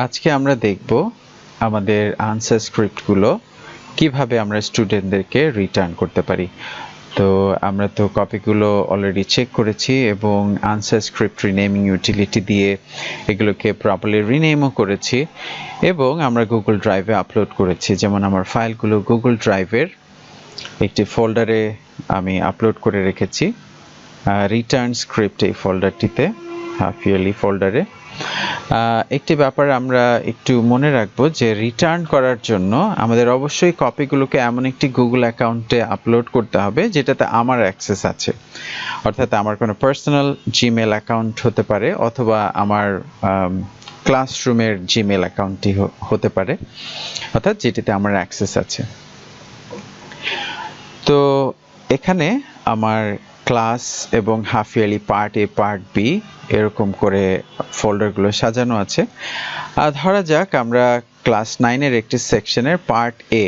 আজকে আমরা দেখব আমাদের আনসার স্ক্রিপ্টগুলো কিভাবে আমরা স্টুডেন্টদেরকে রিটার্ন করতে পারি। তো আমরা তো কপিগুলো অলরেডি চেক করেছি এবং আনসার স্ক্রিপ্ট রিনেমিং ইউটিলিটি দিয়ে এগুলোকে প্রপারলি রিনেমও করেছি এবং আমরা গুগল ড্রাইভে আপলোড করেছি। যেমন আমার ফাইলগুলো গুগল ড্রাইভের একটি ফোল্ডারে আমি আপলোড করে রেখেছি, রিটার্ন স্ক্রিপ্ট এই ফোল্ডারটিতে, হাফ ইয়ারলি ফোল্ডারে। একটি ব্যাপার আমরা একটু মনে রাখবো যে রিটার্ন করার জন্য আমাদের অবশ্যই কপিগুলোকে এমন একটি গুগল অ্যাকাউন্টে আপলোড করতে হবে যেটাতে আমার অ্যাক্সেস আছে, অর্থাৎ আমার কোনো পার্সোনাল জিমেল অ্যাকাউন্ট হতে পারে অথবা আমার ক্লাসরুমের জিমেল অ্যাকাউন্টটি হতে পারে, অর্থাৎ যেটিতে আমার অ্যাক্সেস আছে। তো এখানে আমার ক্লাস এবং half yearly part A part B এরকম করে ফোল্ডারগুলো সাজানো আছে। আর ধরা যাক আমরা ক্লাস 9-এর একটি সেকশনের পার্ট এ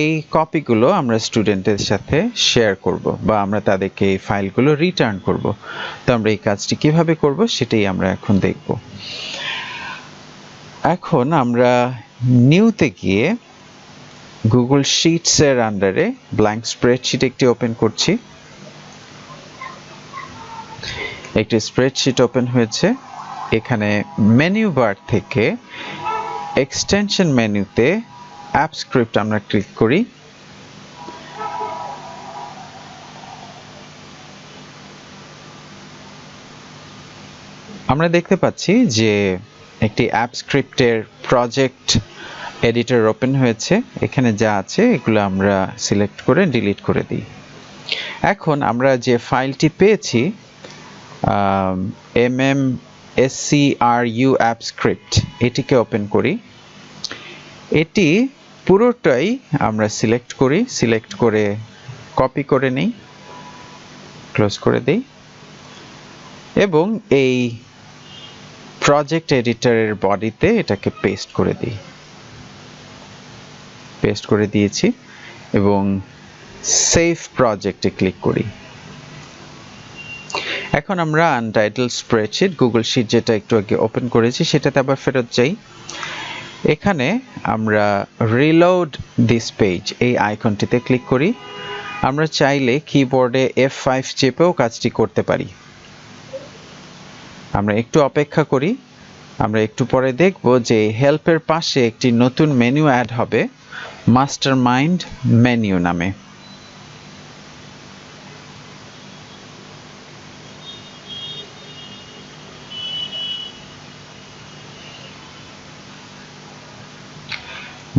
এই কপিগুলো আমরা স্টুডেন্টের সাথে শেয়ার করব বা আমরা তাদেরকে এই ফাইলগুলো রিটার্ন করব। তো আমরা এই কাজটি কিভাবে করব সেটাই আমরা এখন দেখব। এখন আমরা নিউতে গিয়ে গুগল শিটসের আন্ডারে ব্ল্যাঙ্ক স্প্রেডশিট একটি ওপেন করছি। একটি স্প্রেডশিট ওপেন হয়েছে। এখানে মেনু বার থেকে এক্সটেনশন মেনুতে অ্যাপ স্ক্রিপ্ট আমরা ক্লিক করি। আমরা দেখতে পাচ্ছি যে একটি অ্যাপ স্ক্রিপ্টের প্রজেক্ট এডিটর ওপেন হয়েছে। এখানে যা আছে এগুলো আমরা সিলেক্ট করে ডিলিট করে দিই। এখন আমরা যে ফাইলটি পেয়েছি SCRU অ্যাপ স্ক্রিপ্ট, এটিকে ওপেন করি। এটি পুরোটাই আমরা সিলেক্ট করি, সিলেক্ট করে কপি করে নিই, ক্লোজ করে দিই এবং এই প্রজেক্ট এডিটরের বডিতে এটাকে পেস্ট করে দিই। পেস্ট করে দিয়েছি এবং সেভ প্রজেক্টে ক্লিক করি। এখন আমরা আনটাইটেল স্প্রেডশিট গুগল শিট যেটা একটু আগে ওপেন করেছি সেটাতে আবার ফেরত যাই। এখানে আমরা রিলোড দিস পেজ এই আইকনটিতে ক্লিক করি। আমরা চাইলে কিবোর্ডে F5 চেপেও কাজটি করতে পারি। আমরা একটু অপেক্ষা করি। আমরা একটু পরে দেখব যে হেল্পের পাশে একটি নতুন মেনু অ্যাড হবে, মাস্টারমাইন্ড মেনু নামে।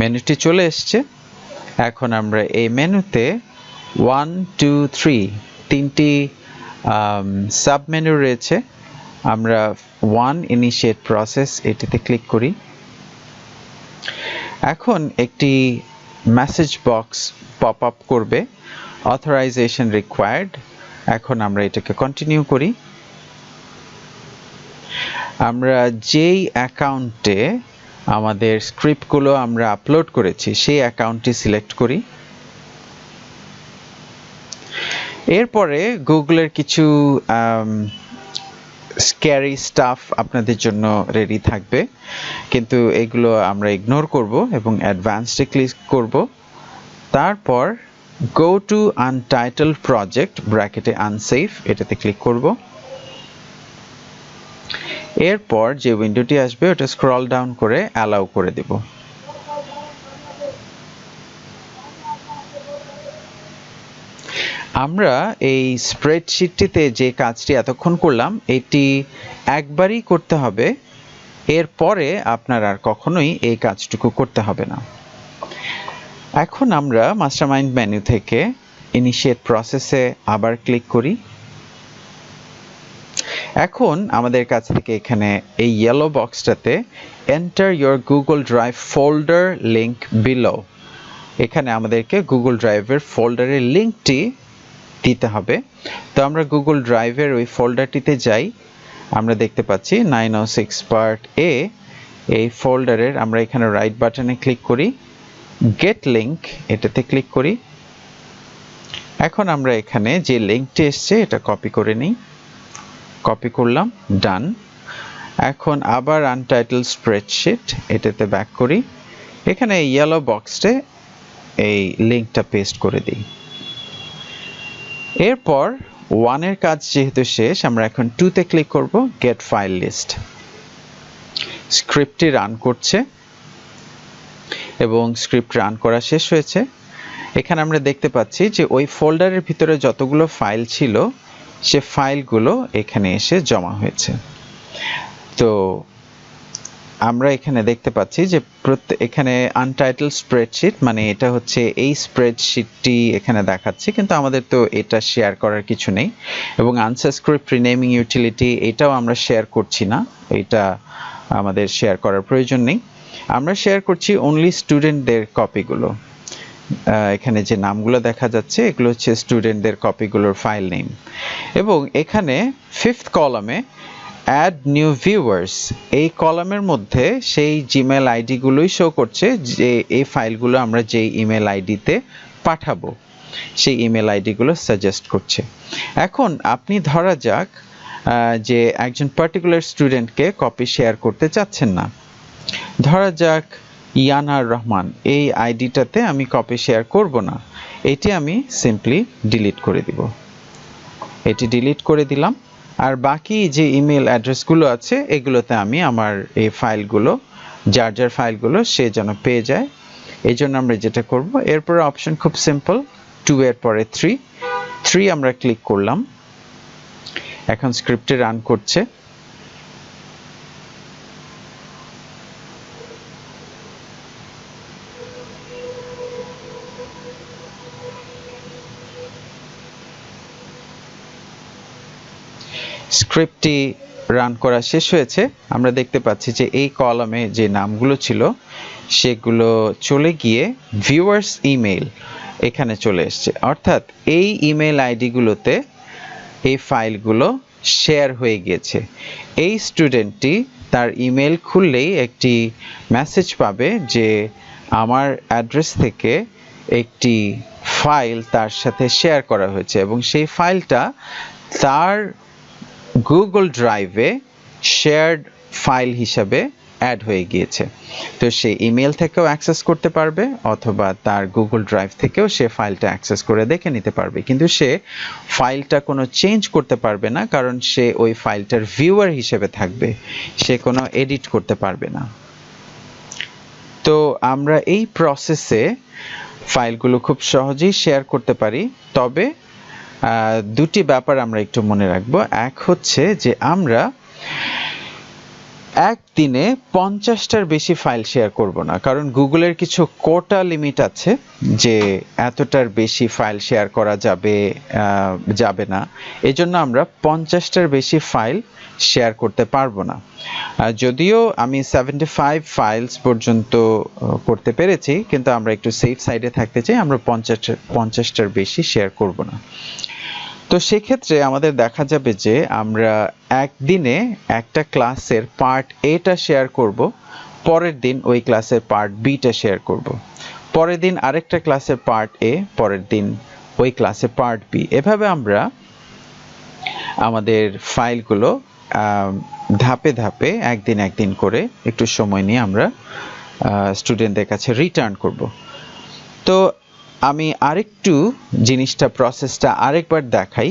মেনুটি চলে এসছে। এখন আমরা এই মেনুতে 1, 2, 3 তিনটি সাব মেনু রয়েছে। আমরা 1 ইনিশিয়েট প্রসেস এটিতে ক্লিক করি। এখন একটি মেসেজ বক্স পপ আপ করবে, অথরাইজেশন রিকোয়ার্ড। এখন আমরা এটাকে কন্টিনিউ করি। আমরা যেই অ্যাকাউন্টে আমাদের স্ক্রিপ্টগুলো আমরা আপলোড করেছি সেই অ্যাকাউন্টটি সিলেক্ট করি। এরপরে গুগলের কিছু স্ক্যারি স্টাফ আপনাদের জন্য রেডি থাকবে, কিন্তু এগুলো আমরা ইগনোর করব এবং অ্যাডভান্সডে ক্লিক করব। তারপর গো টু আনটাইটেলড প্রজেক্ট ব্র্যাকেটে আনসেভ এটাতে ক্লিক করব। এরপর যে উইন্ডোটি আসবে ওটা স্ক্রল ডাউন করে অ্যালাউ করে দেব। আমরা এই স্প্রেডশিটটিতে যে কাজটি এতক্ষণ করলাম এটি একবারই করতে হবে, এরপরে আপনার আর কখনোই এই কাজটুকু করতে হবে না। এখন আমরা মাস্টারমাইন্ড মেনু থেকে ইনিশিয়েট প্রসেসে আবার ক্লিক করি। এখন আমাদের কাছ থেকে এখানে এই ইয়েলো বক্সটাতে enter your Google drive folder link below, এখানে আমাদেরকে গুগল ড্রাইভের ফোল্ডারের লিঙ্কটি দিতে হবে। তো আমরা গুগল ড্রাইভের ওই ফোল্ডারটিতে যাই। আমরা দেখতে পাচ্ছি 906 পার্ট এ এই ফোল্ডারের আমরা এখানে রাইট বাটনে ক্লিক করি, গেট লিঙ্ক এটাতে ক্লিক করি। এখন আমরা এখানে যে লিঙ্কটি এসছে এটা কপি করে নিই, কপি করলাম, ডান। এখন আবার আনটাইটেল স্প্রেডশিট, এটাতে ব্যাক করি, এখানে ইয়েলো বক্সে এই লিঙ্কটা পেস্ট করে দিই। এরপর 1 এর কাজ যেহেতু শেষ, আমরা এখন 2 তে ক্লিক করব, গেট ফাইল লিস্ট। স্ক্রিপ্টটি রান করছে এবং স্ক্রিপ্ট রান করা শেষ হয়েছে। এখানে আমরা দেখতে পাচ্ছি যে ওই ফোল্ডারের ভিতরে যতগুলো ফাইল ছিল সে ফাইলগুলো এখানে এসে জমা হয়েছে। তো আমরা এখানে দেখতে পাচ্ছি যে এখানে আনটাইটেল স্প্রেডশিট, মানে এটা হচ্ছে এই স্প্রেডশিটটি এখানে দেখাচ্ছে, কিন্তু আমাদের তো এটা শেয়ার করার কিছু নেই। এবং আনসার স্ক্রিপ্ট রিনেমিং ইউটিলিটি, এটাও আমরা শেয়ার করছি না, এটা আমাদের শেয়ার করার প্রয়োজন নেই। আমরা শেয়ার করছি অনলি স্টুডেন্টদের কপিগুলো। এখানে যে নামগুলো দেখা যাচ্ছে এগুলো হচ্ছে স্টুডেন্টদের কপিগুলোর ফাইল নেম। এবং এখানে 5th কলামে অ্যাড নিউ ভিউয়ার্স, এই কলামের মধ্যে সেই জিমেল আইডিগুলোই শো করছে যে এই ফাইলগুলো আমরা যেই ইমেল আইডিতে পাঠাবো সেই ইমেল আইডিগুলো সাজেস্ট করছে। এখন আপনি ধরা যাক যে একজন পার্টিকুলার স্টুডেন্টকে কপি শেয়ার করতে চাচ্ছেন না, ধরা যাক ইয়ানার রহমান, এই আইডিটাতে আমি কপি শেয়ার করব না, এটি আমি সিম্পলি ডিলিট করে দিব। এটি ডিলিট করে দিলাম। আর বাকি যে ইমেল অ্যাড্রেসগুলো আছে এগুলোতে আমি আমার এই ফাইলগুলো, যার যার ফাইলগুলো সে যেন পেয়ে যায়, এই জন্য আমরা যেটা করব, এরপর অপশন খুব সিম্পল, 2 এর পরে 3 আমরা ক্লিক করলাম। এখন স্ক্রিপ্টে রান করছে। স্ক্রিপ্টটি রান করা শেষ হয়েছে। আমরা দেখতে পাচ্ছি যে এই কলামে যে নামগুলো ছিল সেগুলো চলে গিয়ে ভিউয়ার্স ইমেল এখানে চলে এসছে, অর্থাৎ এই ইমেল আইডিগুলোতে এই ফাইলগুলো শেয়ার হয়ে গিয়েছে। এই স্টুডেন্টটি তার ইমেল খুললেই একটি মেসেজ পাবে যে আমার অ্যাড্রেস থেকে একটি ফাইল তার সাথে শেয়ার করা হয়েছে এবং সেই ফাইলটা তার গুগল ড্রাইভে শেয়ার্ড ফাইল হিসাবে অ্যাড হয়ে গিয়েছে। তো সে ইমেল থেকেও অ্যাক্সেস করতে পারবে অথবা তার গুগল ড্রাইভ থেকেও সে ফাইলটা অ্যাক্সেস করে দেখে নিতে পারবে, কিন্তু সে ফাইলটা কোনো চেঞ্জ করতে পারবে না, কারণ সে ওই ফাইলটার ভিউয়ার হিসেবে থাকবে, সে কোনো এডিট করতে পারবে না। তো আমরা এই প্রসেসে ফাইলগুলো খুব সহজেই শেয়ার করতে পারি, তবে দুটি ব্যাপার আমরা একটু মনে রাখবো। এক হচ্ছে যে আমরা একদিনে 50টার বেশি ফাইল শেয়ার করব না, কারণ গুগলের কিছু কোটা লিমিট আছে যে এতটার বেশি ফাইল শেয়ার করা যাবে না, এজন্য আমরা 50টার বেশি ফাইল শেয়ার করতে পারবো না। যদিও আমি 75 ফাইলস পর্যন্ত করতে পেরেছি, কিন্তু আমরা একটু সেফ সাইডে থাকতে চাই, আমরা 50টার বেশি শেয়ার করব না। তো সেক্ষেত্রে আমাদের দেখা যাবে যে আমরা একদিনে একটা ক্লাসের পার্ট এটা শেয়ার করব, পরের দিন ওই ক্লাসের পার্ট বিটা শেয়ার করব, পরের দিন আরেকটা ক্লাসের পার্ট এ, পরের দিন ওই ক্লাসের পার্ট বি। এভাবে আমরা আমাদের ফাইলগুলো ধাপে ধাপে একদিন করে একটু সময় নিয়ে আমরা স্টুডেন্টদের কাছে রিটার্ন করব। তো আমি আরেকটু জিনিসটা প্রসেসটা আরেকবার দেখাই।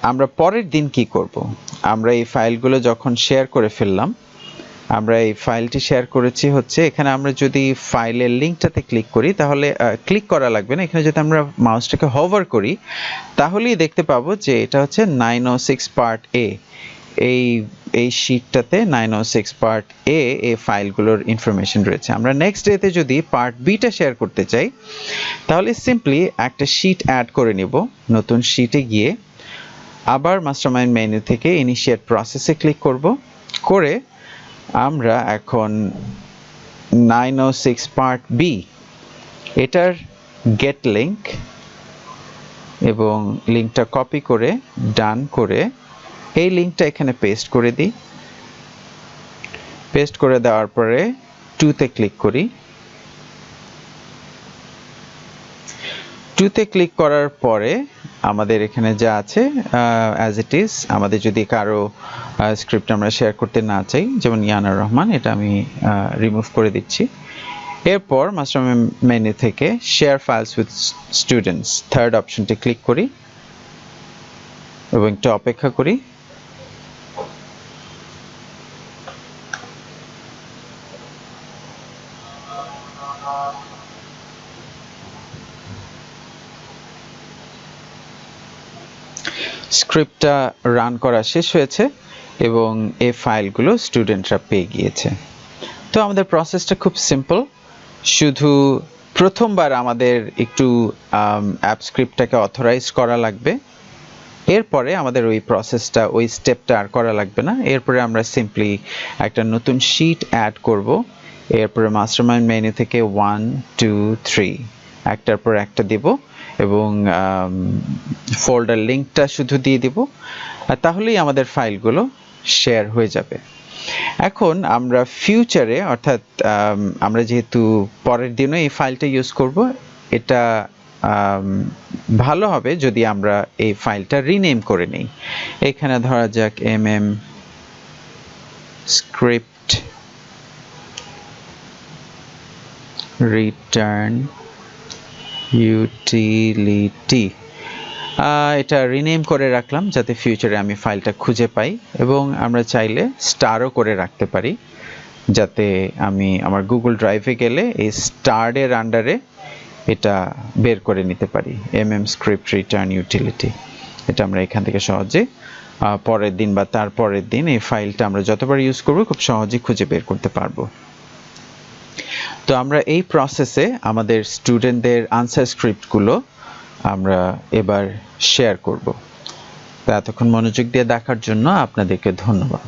আমরা পরের দিন কি করব, আমরা এই ফাইলগুলো যখন শেয়ার করে ফেললাম, আমরা এই ফাইলটি শেয়ার করেছি হচ্ছে এখানে, আমরা যদি ফাইলের লিঙ্কটাতে ক্লিক করি তাহলে ক্লিক করা লাগবে না, এখানে যদি আমরা মাউসটাকে হভার করি তাহলেই দেখতে পাবো যে এটা হচ্ছে 906 পার্ট এ। এই শীটটাতে 906 পার্ট এ এই ফাইলগুলোর ইনফরমেশন রয়েছে। আমরা নেক্সট ডেতে যদি পার্ট বিটা শেয়ার করতে চাই তাহলে সিম্পলি একটা শীট অ্যাড করে নেব, নতুন শীটে গিয়ে আবার মাস্টারমাইন্ড মেনু থেকে ইনিশিয়েট প্রসেসে ক্লিক করব, করে আমরা এখন 906 পার্ট বি এটার গেট লিঙ্ক এবং লিঙ্কটা কপি করে ডান করে এই লিঙ্কটা এখানে পেস্ট করে দিই। পেস্ট করে দেওয়ার পরে 2 তে ক্লিক করি। 2 তে ক্লিক করার পরে আমাদের এখানে যা আছে অ্যাজ ইট ইজ। আমাদের যদি কারো স্ক্রিপ্ট আমরা শেয়ার করতে না চাই, যেমন ইয়ানার রহমান, এটা আমি রিমুভ করে দিচ্ছি। এরপর মাস্টার মেনু থেকে share files with students third অপশনটি ক্লিক করি এবং একটু অপেক্ষা করি। স্ক্রিপ্টটা রান করা শেষ হয়েছে এবং এই ফাইলগুলো স্টুডেন্টরা পেয়ে গিয়েছে। তো আমাদের প্রসেসটা খুব সিম্পল, শুধু প্রথমবার আমাদের একটু অ্যাপ স্ক্রিপ্টটাকে অথরাইজ করা লাগবে। এরপরে আমাদের ওই প্রসেসটা, ওই স্টেপটা আর করা লাগবে না। এরপরে আমরা সিম্পলি একটা নতুন শিট অ্যাড করব। এরপরে মাস্টারমাইন্ড মেনু থেকে 1 2 3 একটার পর একটা দিব এবং ফোল্ডার লিঙ্কটা শুধু দিয়ে দিব, আর তাহলেই আমাদের ফাইলগুলো শেয়ার হয়ে যাবে। এখন আমরা ফিউচারে, অর্থাৎ আমরা যেহেতু পরের দিনও এই ফাইলটা ইউজ করব, এটা ভালো হবে যদি আমরা এই ফাইলটা রিনেম করে নিই। এখানে ধরা যাক script return utility, এটা রিনেম করে রাখলাম যাতে ফিউচারে আমি ফাইলটা খুঁজে পাই, এবং আমরা চাইলে স্টারও করে রাখতে পারি যাতে আমি আমার গুগল ড্রাইভে গেলে এই স্টারের আন্ডারে এটা বের করে নিতে পারি। script return utility, এটা আমরা এখান থেকে সহজে পরের দিন বা তার পরের দিন এই ফাইলটা আমরা যতবার ইউজ করব খুব সহজেই খুঁজে বের করতে পারবো। তো আমরা এই প্রসেসে আমাদের স্টুডেন্টদের আনসার স্ক্রিপ্টগুলো আমরা এবার শেয়ার করব। তো এতক্ষণ মনোযোগ দিয়ে দেখার জন্য আপনাদেরকে ধন্যবাদ।